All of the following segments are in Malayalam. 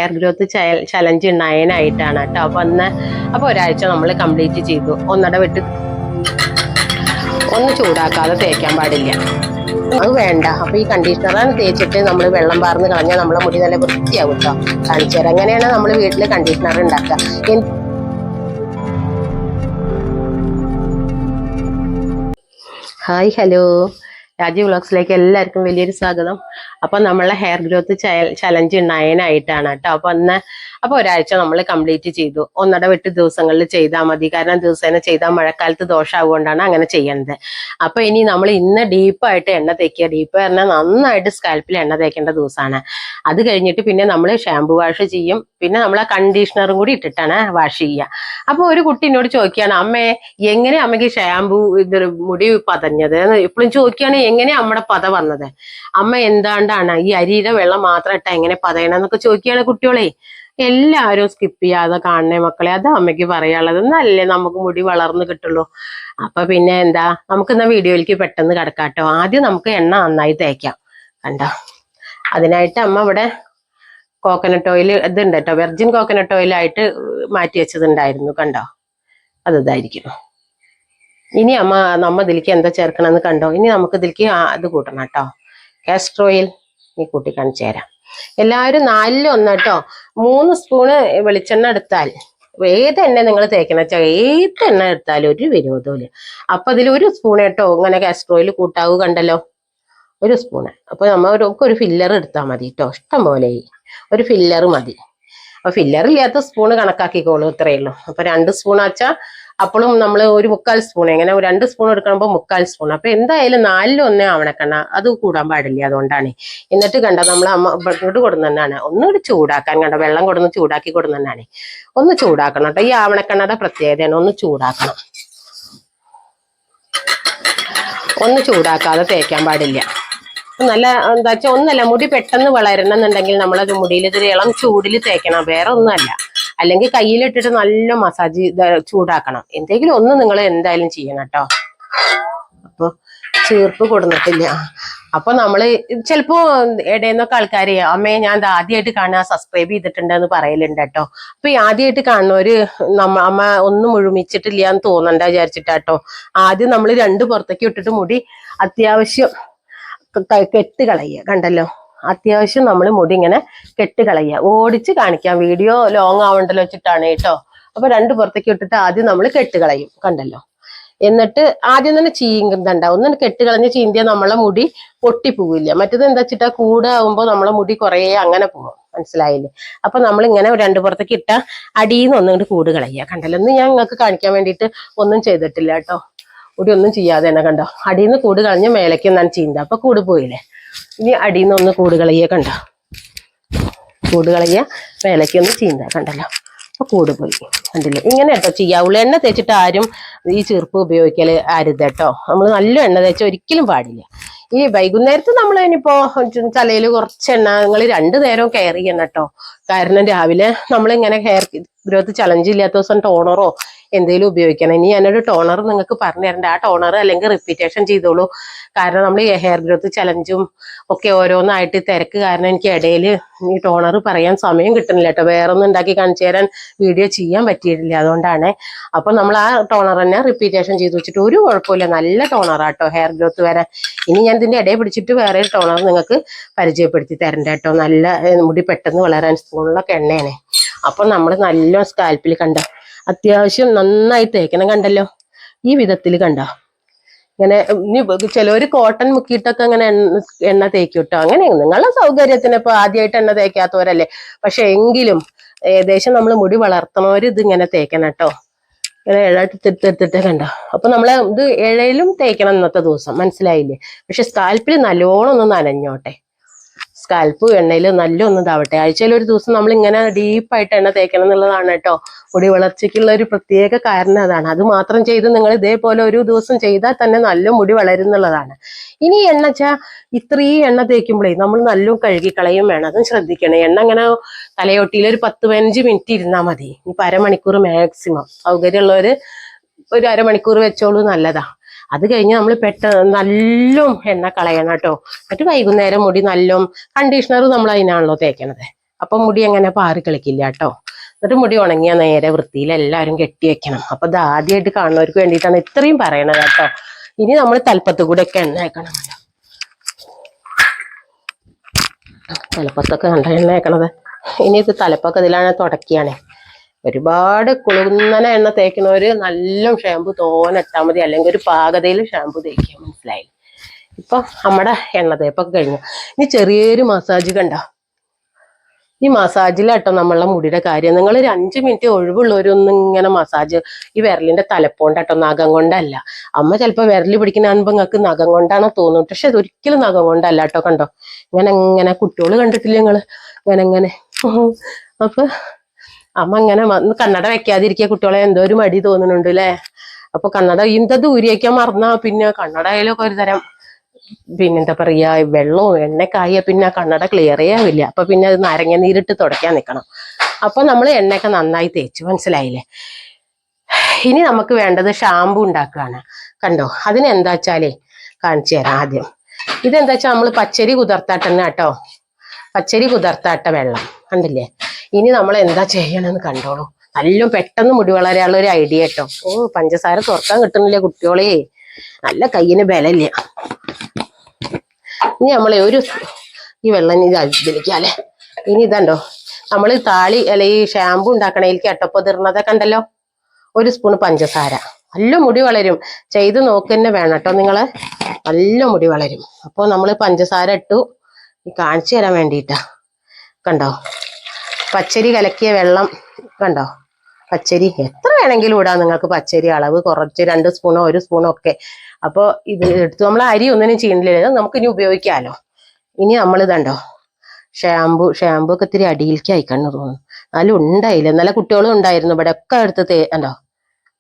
ഹെയർ ഗ്രോത്ത് ചലഞ്ച് 9 ആയിട്ടാണ് കേട്ടോ. അപ്പൊ ഒരാഴ്ച നമ്മൾ കംപ്ലീറ്റ് ചെയ്തു. ഒന്നട വിട്ട് ഒന്ന് ചൂടാക്കാതെ തേക്കാൻ പാടില്ല, അത് വേണ്ട. അപ്പൊ ഈ കണ്ടീഷണറാണ് തേച്ചിട്ട് നമ്മൾ വെള്ളം പാർന്ന് കളഞ്ഞാൽ നമ്മളെ മുടി നല്ല വൃത്തിയാവും കേട്ടോ. കാണിച്ചു തരാം എങ്ങനെയാണ് നമ്മൾ വീട്ടിൽ കണ്ടീഷണർ ഉണ്ടാക്കുക. ഹായ്, ഹലോ, രാജീവ് വ്ളോഗ്സിലേക്ക് എല്ലാവർക്കും വലിയൊരു സ്വാഗതം. അപ്പൊ നമ്മളെ ഹെയർ ഗ്രോത്ത് ചലഞ്ച് 9 ആയിട്ടാണ് കേട്ടോ. അപ്പൊ ഒരാഴ്ച നമ്മൾ കംപ്ലീറ്റ് ചെയ്തു. ഒന്നട വിട്ട് ദിവസങ്ങളിൽ ചെയ്താൽ മതി, കാരണം ദിവസേന ചെയ്താൽ മഴക്കാലത്ത് ദോഷമാകൊണ്ടാണ് അങ്ങനെ ചെയ്യുന്നത്. അപ്പൊ ഇനി നമ്മൾ ഇന്ന് ഡീപ്പായിട്ട് എണ്ണ തേക്കുക. ഡീപ്പ് പറഞ്ഞാൽ നന്നായിട്ട് സ്കാൽപ്പിൽ എണ്ണ തേക്കേണ്ട ദിവസമാണ്. അത് കഴിഞ്ഞിട്ട് പിന്നെ നമ്മൾ ഷാമ്പു വാഷ് ചെയ്യും. പിന്നെ നമ്മൾ ആ കണ്ടീഷണറും കൂടി ഇട്ടിട്ടാണ് വാഷ് ചെയ്യുക. അപ്പൊ ഒരു കുട്ടി എന്നോട് ചോദിക്കുകയാണ്, അമ്മേ എങ്ങനെ അമ്മയ്ക്ക് ഷാമ്പു മുടി പതഞ്ഞത് ഇപ്പോഴും ചോദിക്കുകയാണ്, എങ്ങനെ അമ്മയുടെ പത വന്നത്, അമ്മ എന്താണ്ടാണ് ഈ അരിയുടെ വെള്ളം മാത്രം ഇട്ടാ എങ്ങനെ പതയണമെന്നൊക്കെ ചോദിക്കുകയാണ് കുട്ടികളെ. എല്ലാവരും സ്കിപ്പ് ചെയ്യാതെ കാണണേ മക്കളെ, അത് അമ്മയ്ക്ക് പറയാനുള്ളത്. എന്നല്ലേ നമുക്ക് മുടി വളർന്ന് കിട്ടുള്ളൂ. അപ്പൊ പിന്നെ എന്താ, നമുക്ക് ഇന്ന വീഡിയോയിലേക്ക് പെട്ടെന്ന് കിടക്കാട്ടോ. ആദ്യം നമുക്ക് എണ്ണ നന്നായി തേക്കാം. കണ്ടോ, അതിനായിട്ട് അമ്മ ഇവിടെ കോക്കനട്ട് ഓയിൽ ഇതുണ്ട് കേട്ടോ, വെർജിൻ കോക്കനട്ട് ഓയിലായിട്ട് മാറ്റി വെച്ചതുണ്ടായിരുന്നു. കണ്ടോ, അത് ഇതായിരിക്കും. ഇനി നമ്മ ഇതിലേക്ക് എന്താ ചേർക്കണമെന്ന് കണ്ടോ. ഇനി നമുക്ക് ഇതിലേക്ക് ഇത് കൂട്ടണം കേട്ടോ, കാസ്റ്റർ ഓയിൽ. ഈ കൂട്ടി കാണിച്ചു തരാം. എല്ലാവരും 4-ൽ 1 കേട്ടോ. 3 സ്പൂണ് വെളിച്ചെണ്ണ എടുത്താൽ, ഏത് എണ്ണ നിങ്ങൾ തേക്കണം വെച്ചാൽ ഏത് എണ്ണ എടുത്താലും ഒരു വിരോധമില്ല. അപ്പൊ അതിൽ 1 സ്പൂൺ കേട്ടോ ഇങ്ങനെ കാസ്റ്റർ ഓയിൽ കൂട്ടാവൂ. കണ്ടല്ലോ, 1 സ്പൂണ്. അപ്പൊ ഒരു ഫില്ലർ എടുത്താൽ മതി കേട്ടോ. ഇഷ്ടം പോലെ ഒരു ഫില്ലർ മതി. അപ്പൊ ഫില്ലർ ഇല്ലാത്ത സ്പൂണ് കണക്കാക്കിക്കോളൂ, ഇത്രയേ ഉള്ളൂ. അപ്പൊ 2 സ്പൂൺ വെച്ചാൽ അപ്പോഴും നമ്മൾ ഒരു 3/4 സ്പൂൺ, എങ്ങനെ 2 സ്പൂൺ എടുക്കുമ്പോൾ 3/4 സ്പൂൺ. അപ്പൊ എന്തായാലും 4-ൽ 1 ആവണക്കണ്ണ, അത് കൂടാൻ പാടില്ല. അതുകൊണ്ടാണ്. എന്നിട്ട് കണ്ട നമ്മൾ അമ്മ ഇങ്ങോട്ട് കൊടുന്നതാണ് ഒന്നുകൂടി ചൂടാക്കാൻ. കണ്ട വെള്ളം കൊടുന്ന് ചൂടാക്കി കൊടുന്നതാണ്. ഒന്ന് ചൂടാക്കണം കേട്ടോ. ഈ ആവണക്കണ്ണയുടെ പ്രത്യേകതയാണ്, ഒന്ന് ചൂടാക്കണം. ഒന്ന് ചൂടാക്കാതെ തേക്കാൻ പാടില്ല. നല്ല എന്താ വെച്ചാൽ ഒന്നല്ല, മുടി പെട്ടെന്ന് വളരണം എന്നുണ്ടെങ്കിൽ നമ്മളത് മുടിയിൽ ഇത് ഇളം ചൂടിൽ തേക്കണം, വേറെ ഒന്നുമല്ല. അല്ലെങ്കിൽ കയ്യിലിട്ടിട്ട് നല്ല മസാജ് ചൂടാക്കണം. എന്തെങ്കിലും ഒന്ന് നിങ്ങൾ എന്തായാലും ചെയ്യണം കേട്ടോ. അപ്പൊ ചീർപ്പ് കൊടുത്തിട്ടില്ല. അപ്പൊ നമ്മള് ചിലപ്പോ ഇടയിന്നൊക്കെ ആൾക്കാര്, അമ്മയെ ഞാൻ ആദ്യമായിട്ട് കാണുക, സബ്സ്ക്രൈബ് ചെയ്തിട്ടുണ്ടെന്ന് പറയലുണ്ട് കേട്ടോ. അപ്പൊ ഈ ആദ്യമായിട്ട് കാണുന്നവര് അമ്മ ഒന്നും മുഴുമിച്ചിട്ടില്ല എന്ന് തോന്നണ്ട വിചാരിച്ചിട്ടാട്ടോ. ആദ്യം നമ്മൾ 2 പുറത്തേക്ക് ഇട്ടിട്ട് മുടി അത്യാവശ്യം കെട്ട് കളയുക. കണ്ടല്ലോ, അത്യാവശ്യം നമ്മൾ മുടി ഇങ്ങനെ കെട്ട് കളയുക. ഓടിച്ച് കാണിക്കാം, വീഡിയോ ലോങ് ആവണ്ടല്ലോ വെച്ചിട്ടാണ് കേട്ടോ. അപ്പൊ 2 പുറത്തേക്ക് ഇട്ടിട്ട് ആദ്യം നമ്മൾ കെട്ട് കളയും. കണ്ടല്ലോ, എന്നിട്ട് ആദ്യം തന്നെ ചീന്തണ്ട. ഒന്ന് കെട്ട് കളഞ്ഞ് ചീന്തിയാൽ നമ്മളെ മുടി പൊട്ടിപ്പോവില്ല. മറ്റേത് എന്താ വെച്ചിട്ടാ, കൂടെ ആവുമ്പോൾ നമ്മളെ മുടി കുറേ അങ്ങനെ പോകും. മനസ്സിലായില്ലേ? അപ്പൊ നമ്മൾ ഇങ്ങനെ 2 പുറത്തേക്ക് ഇട്ട അടിയിൽ നിന്ന് ഒന്നും കൂട് കളയുക. കണ്ടല്ലോ, ഒന്ന് ഞാൻ നിങ്ങൾക്ക് കാണിക്കാൻ വേണ്ടിയിട്ട് ഒന്നും ചെയ്തിട്ടില്ല കേട്ടോ. മുടി ഒന്നും ചെയ്യാതെ തന്നെ കണ്ടോ, അടിയിൽ നിന്ന് കൂട് കളഞ്ഞ് മേലേക്ക് ഒന്നാണ് ചീന്ത. അപ്പൊ കൂട് പോയില്ലേ. ഇനി അടിയിൽ നിന്ന് ഒന്ന് കൂട് കളയുക. കണ്ടോ, കൂട് കളയുക, മേലേക്ക് ഒന്ന് ചീന്ത. കണ്ടല്ലോ, അപ്പൊ കൂട് പോയി. കണ്ടില്ലേ? ഇങ്ങനെ കേട്ടോ ചെയ്യാവുള്ളൂ. എണ്ണ തേച്ചിട്ട് ആരും ഈ ചീർപ്പ് ഉപയോഗിക്കല് അരുത് കേട്ടോ. നമ്മൾ നല്ല എണ്ണ തേച്ച ഒരിക്കലും പാടില്ല. ഈ വൈകുന്നേരത്ത് നമ്മൾ ഇനിയിപ്പോ തലയിൽ കുറച്ച് എണ്ണ നിങ്ങൾ 2 നേരവും കെയർ ചെയ്യണം കേട്ടോ. കാരണം രാവിലെ നമ്മളിങ്ങനെ ഹെയർ ഗ്രോത്ത് ചലഞ്ച് ഇല്ലാത്ത ദിവസം ടോണറോ എന്തെങ്കിലും ഉപയോഗിക്കണം. ഇനി ഞാനൊരു ടോണർ നിങ്ങൾക്ക് പറഞ്ഞു തരണ്ട. ആ ടോണർ അല്ലെങ്കിൽ റിപ്പീറ്റേഷൻ ചെയ്തോളൂ. കാരണം നമ്മൾ ഈ ഹെയർ ഗ്രോത്ത് ചലഞ്ചും ഒക്കെ ഓരോന്നായിട്ട് തിരക്ക് കാരണം എനിക്ക് ഇടയിൽ ഈ ടോണർ പറയാൻ സമയം കിട്ടുന്നില്ല കേട്ടോ. വേറെ ഒന്നും ഉണ്ടാക്കി കാണിച്ചു തരാൻ വീഡിയോ ചെയ്യാൻ പറ്റിയിട്ടില്ല, അതുകൊണ്ടാണ്. അപ്പൊ നമ്മൾ ആ ടോണർ തന്നെ റിപ്പീറ്റേഷൻ ചെയ്ത് വെച്ചിട്ട് ഒരു കുഴപ്പമില്ല. നല്ല ടോണറാട്ടോ ഹെയർ ഗ്രോത്ത് വരാൻ. ഇനി ഞാൻ ഇതിന്റെ ഇടയിൽ പിടിച്ചിട്ട് വേറെ ഒരു ടോണർ നിങ്ങൾക്ക് പരിചയപ്പെടുത്തി തരണ്ട കേട്ടോ. നല്ല മുടി പെട്ടെന്ന് വളരാൻ സ്പൂണിലൊക്കെ എണ്ണയാണ്. അപ്പൊ നമ്മൾ നല്ല സ്കാൽപ്പിൽ കണ്ടോ അത്യാവശ്യം നന്നായി തേക്കണം. കണ്ടല്ലോ, ഈ വിധത്തിൽ കണ്ടോ. ഇങ്ങനെ ഇനി ചിലവര് കോട്ടൺ മുക്കിയിട്ടൊക്കെ അങ്ങനെ എണ്ണ തേക്കും കേട്ടോ. അങ്ങനെ നിങ്ങളുടെ സൗകര്യത്തിന് ഇപ്പൊ ആദ്യമായിട്ട് എണ്ണ തേക്കാത്തവരല്ലേ. പക്ഷെ എങ്കിലും ഏകദേശം നമ്മൾ മുടി വളർത്തണവര് ഇത് ഇങ്ങനെ തേക്കണം കേട്ടോ. ഇങ്ങനെ എടുത്തിട്ട് കണ്ടോ. അപ്പൊ നമ്മളെ ഇത് ഇഴയിലും തേക്കണം ഇന്നത്തെ ദിവസം, മനസ്സിലായില്ലേ? പക്ഷെ സ്കാൽപ്പിൽ നല്ലോണം ഒന്ന് നനഞ്ഞോട്ടെ. സ്കാൽപ്പ് എണ്ണയിൽ നല്ല ഒന്ന് ഇതാവട്ടെ. ആഴ്ചയിൽ ഒരു ദിവസം നമ്മൾ ഇങ്ങനെ ഡീപ്പായിട്ട് എണ്ണ തേക്കണം എന്നുള്ളതാണ് കേട്ടോ. മുടി വളർച്ചയ്ക്കുള്ള ഒരു പ്രത്യേക കാരണം അതാണ്. അത് മാത്രം ചെയ്ത് നിങ്ങൾ ഇതേപോലെ ഒരു ദിവസം ചെയ്താൽ തന്നെ നല്ല മുടി വളരുന്നുള്ളതാണ്. ഇനി എണ്ണച്ചാ ഇത്രയും എണ്ണ തേക്കുമ്പോഴേ നമ്മൾ നല്ലോണം കഴുകിക്കളയും വേണം. അതും ശ്രദ്ധിക്കണം. എണ്ണ ഇങ്ങനെ തലയോട്ടിയിൽ ഒരു 10-15 മിനിറ്റ് ഇരുന്നാൽ മതി. ഇനിയിപ്പോൾ അരമണിക്കൂർ മാക്സിമം. സൗകര്യമുള്ളവർ ഒരു അരമണിക്കൂർ വെച്ചോളൂ, നല്ലതാ. അത് കഴിഞ്ഞ് നമ്മൾ നല്ലോം എണ്ണ കളയണം കേട്ടോ. എന്നിട്ട് വൈകുന്നേരം മുടി നല്ലോം കണ്ടീഷണർ നമ്മൾ അതിനാണല്ലോ തേക്കണത്. അപ്പൊ മുടി അങ്ങനെ പാറി കളിക്കില്ല കേട്ടോ. എന്നിട്ട് മുടി ഉണങ്ങിയ നേരെ വൃത്തിയിൽ എല്ലാവരും കെട്ടി വെക്കണം. അപ്പൊ ഇത് ആദ്യമായിട്ട് കാണുന്നവർക്ക് വേണ്ടിയിട്ടാണ് ഇത്രയും പറയണത് കേട്ടോ. ഇനി നമ്മൾ തലപ്പത്ത് കൂടെ ഒക്കെ എണ്ണ വെക്കണം. തലപ്പത്തൊക്കെ കണ്ട എണ്ണ വെക്കണത്. ഇനി ഇത് തലപ്പൊക്കെ ഇതിലാണ് തുടക്കിയാണേ. ഒരുപാട് കുളുന്നനെ എണ്ണ തേക്കുന്നവര് നല്ല ഷാമ്പു തോനെ ഇട്ടാൽ മതി, അല്ലെങ്കിൽ ഒരു പാകതയിൽ ഷാമ്പു തേക്കുക. മനസ്സിലായി? ഇപ്പൊ നമ്മുടെ എണ്ണ തേപ്പൊക്കെ കഴിഞ്ഞു. ഇനി ചെറിയൊരു മസാജ് കണ്ടോ. ഈ മസാജിലാട്ടോ നമ്മളുടെ മുടിയുടെ കാര്യം. നിങ്ങൾ ഒരു 5 മിനിറ്റ് ഒഴിവുള്ളവരൊന്നും ഇങ്ങനെ മസാജ് ഈ വിരലിന്റെ തലപ്പോണ്ടാട്ടോ, നഖം കൊണ്ടല്ല. അമ്മ ചിലപ്പോ വിരല് പിടിക്കുന്ന കാണുമ്പോ നിങ്ങൾക്ക് നഖം കൊണ്ടാണോ തോന്നും, പക്ഷെ അതൊരിക്കലും നഖം കൊണ്ടല്ല കേട്ടോ. കണ്ടോ ഇങ്ങനെ കുട്ടികൾ കണ്ടിട്ടില്ല നിങ്ങള് ഇങ്ങനെ. അപ്പൊ അമ്മ ഇങ്ങനെ കണ്ണട വെക്കാതിരിക്കുക. കുട്ടികളെ എന്തോ ഒരു മടി തോന്നുന്നുണ്ട് അല്ലേ? അപ്പൊ കണ്ണട ഇന്ത ദൂരേക്കാൻ മറന്നാ പിന്നെ കണ്ണടയിലൊക്കെ ഒരു തരം പിന്നെന്താ പറയാ, വെള്ളവും എണ്ണക്കായ പിന്നെ കണ്ണട ക്ലിയർ ചെയ്യാവില്ല. അപ്പൊ പിന്നെ അത് നാരങ്ങ നീരിട്ട് തുടയ്ക്കാൻ നിൽക്കണം. അപ്പൊ നമ്മൾ എണ്ണയൊക്കെ നന്നായി തേച്ചു. മനസ്സിലായില്ലേ? ഇനി നമുക്ക് വേണ്ടത് ഷാമ്പു ഉണ്ടാക്കുകയാണ്. കണ്ടോ, അതിനെന്താ വെച്ചാലേ കാണിച്ചു തരാം. ആദ്യം ഇതെന്താ വെച്ചാൽ നമ്മൾ പച്ചരി കുതിർത്താട്ടെന്നെ കേട്ടോ. പച്ചരി കുതിർത്താട്ട വെള്ളം കണ്ടില്ലേ? ഇനി നമ്മൾ എന്താ ചെയ്യണമെന്ന് കണ്ടോളൂ. നല്ല പെട്ടെന്ന് മുടി വളരാനുള്ള ഒരു ഐഡിയ കേട്ടോ. പഞ്ചസാര തുറക്കാൻ കിട്ടുന്നില്ല കുട്ടികളെ, നല്ല കയ്യിന് ബലമില്ല. ഇനി നമ്മളെ ഈ വെള്ളം ഇതിലേക്കല്ലേ. ഇനി ഇതണ്ടോ, നമ്മൾ താളി അല്ല ഈ ഷാമ്പു ഉണ്ടാക്കണേലേക്ക് അട്ടപ്പൊതിർന്നതൊക്കെ ഉണ്ടല്ലോ, 1 സ്പൂൺ പഞ്ചസാര. നല്ല മുടി വളരും. ചെയ്ത് നോക്കന്നെ വേണം കേട്ടോ നിങ്ങള്, നല്ല മുടി വളരും. അപ്പോൾ നമ്മൾ പഞ്ചസാര ഇട്ടു കാണിച്ചു തരാൻ വേണ്ടിയിട്ടാ. കണ്ടോ പച്ചരി കലക്കിയ വെള്ളം കണ്ടോ. പച്ചരി എത്ര വേണമെങ്കിലും ഇടാം നിങ്ങൾക്ക്. പച്ചരി അളവ് കുറച്ച് 2 സ്പൂണോ 1 സ്പൂണോ ഒക്കെ. അപ്പോൾ ഇത് എടുത്തു. നമ്മൾ അരി ഒന്നിനും ചെയ്യണില്ല, നമുക്ക് ഇനി ഉപയോഗിക്കാമല്ലോ. ഇനി നമ്മൾ ഇതണ്ടോ ഷാമ്പു ഒക്കെ ഇത്തിരി അടിയിലേക്ക് അയക്കണമെന്ന് തോന്നുന്നു. എന്നാലും ഉണ്ടായില്ല. നല്ല കുട്ടികളും ഉണ്ടായിരുന്നു ഇവിടെ ഒക്കെ എടുത്ത് കണ്ടോ.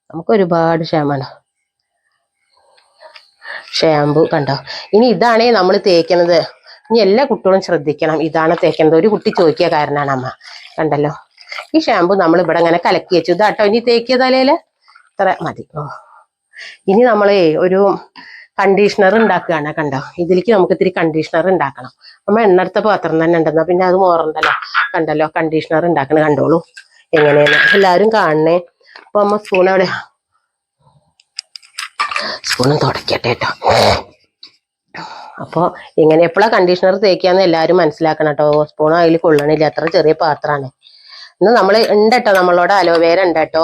നമുക്ക് ഒരുപാട് ഷാമ്പു കണ്ടോ. ഇനി ഇതാണേ നമ്മൾ തേക്കുന്നത്. ഇനി എല്ലാ കുട്ടികളും ശ്രദ്ധിക്കണം, ഇതാണ് തേക്കുന്നത്. ഒരു കുട്ടി ചോദിക്കുക കാരനാണ് അമ്മ. കണ്ടല്ലോ, ഈ ഷാമ്പു നമ്മൾ ഇവിടെ ഇങ്ങനെ കലക്കി വെച്ചു. ഇതാട്ടോ ഇനി തേക്കിയ തലയില് ഇത്ര മതി. ഇനി നമ്മളേ ഒരു കണ്ടീഷണർ ഉണ്ടാക്കുകയാണ്. കണ്ടോ, ഇതിലേക്ക് നമുക്ക് ഇത്തിരി കണ്ടീഷണർ ഉണ്ടാക്കണം. അമ്മ എണ്ണടുത്ത പാത്രം തന്നെ ഉണ്ടെന്നാ പിന്നെ അത് മോറണ്ടല്ലോ. കണ്ടല്ലോ കണ്ടീഷണർ ഉണ്ടാക്കണ കണ്ടോളൂ എങ്ങനെയാണ് എല്ലാവരും കാണണേ. അപ്പൊ അമ്മ സ്പൂൺ അവിടെ സ്പൂണും തുടക്കട്ടെ കേട്ടോ. അപ്പോൾ ഇങ്ങനെ എപ്പോഴാണ് കണ്ടീഷണർ തേക്കാന്ന് എല്ലാവരും മനസ്സിലാക്കണം കേട്ടോ. സ്പൂൺ അതിൽ കൊള്ളണില്ല, അത്ര ചെറിയ പാത്രമാണ്. ഇന്ന് നമ്മൾ ഉണ്ട് കേട്ടോ, നമ്മളോട് അലോവേര ഉണ്ട് കേട്ടോ.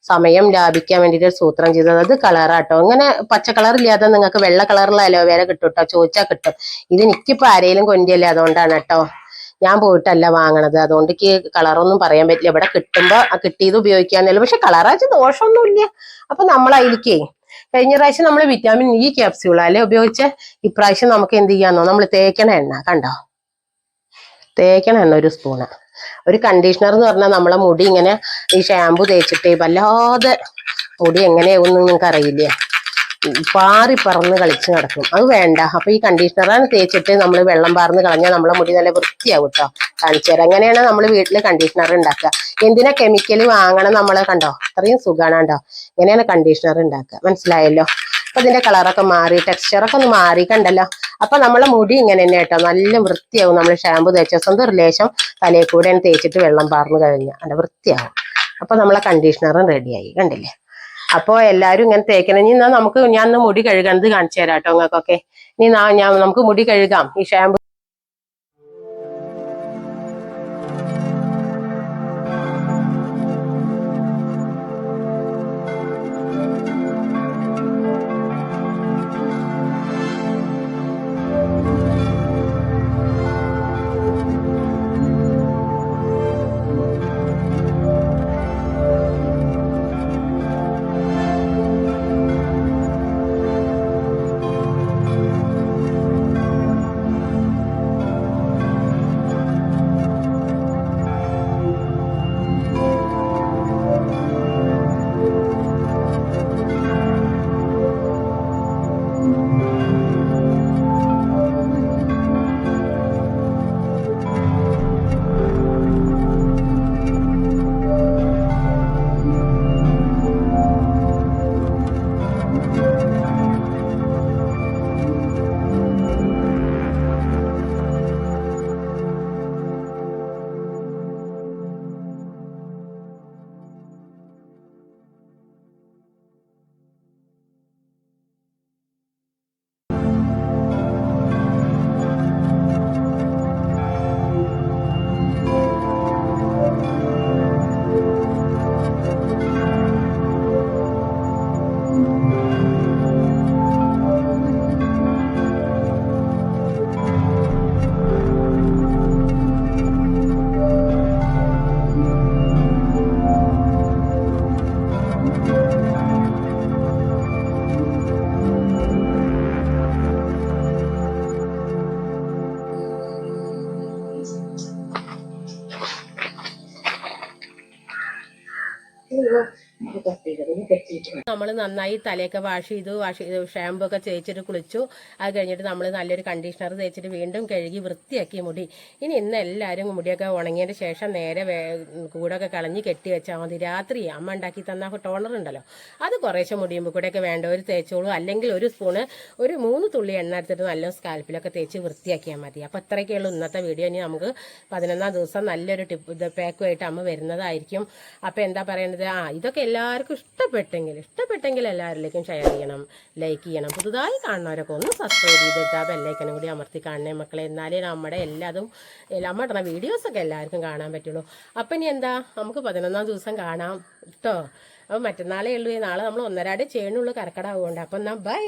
സമയം ലാഭിക്കാൻ വേണ്ടിയിട്ട് സൂത്രം ചെയ്തത്. അത് കളറാട്ടോ. ഇങ്ങനെ പച്ച കളർ ഇല്ലാതെ നിങ്ങൾക്ക് വെള്ള കളറുള്ള അലോവേര കിട്ടും കേട്ടോ, ചോദിച്ചാൽ കിട്ടും. ഇത് എനിക്കിപ്പോൾ ആരെങ്കിലും കൊണ്ടിയല്ലേ, അതുകൊണ്ടാണ് കേട്ടോ. ഞാൻ പോയിട്ടല്ല വാങ്ങണത്, അതുകൊണ്ട് എനിക്ക് കളറൊന്നും പറയാൻ പറ്റില്ല. ഇവിടെ കിട്ടുമ്പോൾ കിട്ടിയത് ഉപയോഗിക്കാന്നല്ലോ. പക്ഷെ കളറാച്ച് ദോഷമൊന്നുമില്ല. അപ്പൊ നമ്മൾ അതിലേക്കേ കഴിഞ്ഞ പ്രാവശ്യം നമ്മൾ വിറ്റാമിൻ ഇ ക്യാപ്സ്യൂളല്ലേ ഉപയോഗിച്ച്, ഇപ്രാവശ്യം നമുക്ക് എന്ത് ചെയ്യാന്നോ, നമ്മൾ തേക്കണ എണ്ണ കണ്ടോ, തേക്കണ എണ്ണ 1 സ്പൂണ്. ഒരു കണ്ടീഷണർ എന്ന് പറഞ്ഞാൽ നമ്മളെ മുടി ഇങ്ങനെ ഈ ഷാമ്പു തേച്ചിട്ട് വല്ലാതെ മുടി എങ്ങനെയാവുമെന്ന് നിങ്ങൾക്ക് അറിയില്ലേ, പാറി പറന്ന് കളിച്ച് നടക്കും. അത് വേണ്ട. അപ്പൊ ഈ കണ്ടീഷണറാണ് തേച്ചിട്ട് നമ്മൾ വെള്ളം പാർന്ന് കളഞ്ഞാൽ നമ്മളെ മുടി നല്ല വൃത്തിയാവും കേട്ടോ. കാണിച്ചു തരാം എങ്ങനെയാണ് നമ്മൾ വീട്ടിൽ കണ്ടീഷണർ ഉണ്ടാക്കുക. എന്തിനാ കെമിക്കൽ വാങ്ങണം നമ്മള് കണ്ടോ, അത്രയും സുഖമാണ് കണ്ടോ. ഇങ്ങനെയാണ് കണ്ടീഷണർ ഉണ്ടാക്കുക. മനസ്സിലായല്ലോ? അപ്പൊ ഇതിന്റെ കളറൊക്കെ മാറി, ടെക്സ്ചറൊക്കെ ഒന്ന് മാറി കണ്ടല്ലോ. അപ്പൊ നമ്മളെ മുടി ഇങ്ങനെ തന്നെ കേട്ടോ, നല്ല വൃത്തിയാവും. നമ്മൾ ഷാമ്പു തേച്ച സ്വന്തം ഒരു ലേശം തലയിൽ കൂടെ തേച്ചിട്ട് വെള്ളം പാർന്ന് കഴിഞ്ഞാൽ നല്ല വൃത്തിയാവും. അപ്പൊ നമ്മളെ കണ്ടീഷണറും റെഡിയായി കണ്ടില്ലേ. അപ്പോൾ എല്ലാവരും ഇങ്ങനെ തേക്കണം. ഇനി ഞാൻ മുടി കഴുകണത് കാണിച്ചു തരാം കേട്ടോ നിങ്ങൾക്കൊക്കെ. ഇനി നമുക്ക് മുടി കഴുകാം ഈ ഷാമ്പു. നമ്മൾ നന്നായി തലയൊക്കെ വാഷ് ചെയ്ത് ഷാമ്പു ഒക്കെ തേച്ചിട്ട് കുളിച്ചു. അത് കഴിഞ്ഞിട്ട് നമ്മൾ നല്ലൊരു കണ്ടീഷണർ തേച്ചിട്ട് വീണ്ടും കഴുകി വൃത്തിയാക്കി മുടി. ഇന്ന് എല്ലാവരും മുടിയൊക്കെ ഉണങ്ങിയതിന് ശേഷം നേരെ കൂടൊക്കെ കളഞ്ഞ് കെട്ടി വെച്ചാൽ മതി. രാത്രി അമ്മ ഉണ്ടാക്കി തന്ന ടോണർ ഉണ്ടല്ലോ, അത് കുറേശ്ശെ മുടിയുമ്പോൾ കൂടെയൊക്കെ വേണ്ടവർ തേച്ചോളൂ. അല്ലെങ്കിൽ ഒരു സ്പൂണ്, ഒരു 3 തുള്ളി എണ്ണ എടുത്തിട്ട് നല്ല സ്കാൽപ്പിലൊക്കെ തേച്ച് വൃത്തിയാക്കിയാൽ മതി. അപ്പോൾ ഇത്രയൊക്കെയുള്ളൂ ഇന്നത്തെ വീഡിയോ. ഇനി നമുക്ക് 11ാം ദിവസം നല്ലൊരു പാക്കുമായിട്ട് അമ്മ വരുന്നതായിരിക്കും. അപ്പോൾ എന്താ പറയുന്നത്, ഇതൊക്കെ എല്ലാവർക്കും ഇഷ്ടപ്പെട്ടെങ്കിൽ എല്ലാവരിലേക്കും ഷെയർ ചെയ്യണം, ലൈക്ക് ചെയ്യണം. പുതുതായി കാണുന്നവരൊക്കെ ഒന്ന് സബ്സ്ക്രൈബ് ചെയ്തിട്ട് ആ ബെല്ലൈക്കനും കൂടി അമർത്തി കാണണേ മക്കളെ. എന്നാലേ നമ്മുടെ അമ്മ ഇടുന്ന വീഡിയോസൊക്കെ എല്ലാവർക്കും കാണാൻ പറ്റുള്ളൂ. അപ്പം ഇനി എന്താ, നമുക്ക് 11ാം ദിവസം കാണാം കേട്ടോ. അപ്പം മറ്റന്നാളേ ഉള്ളൂ. നാളെ നമ്മൾ 1.5 ചെയ്യണുള്ളൂ കർക്കിടകമുണ്ട്. അപ്പം എന്നാ ബൈ.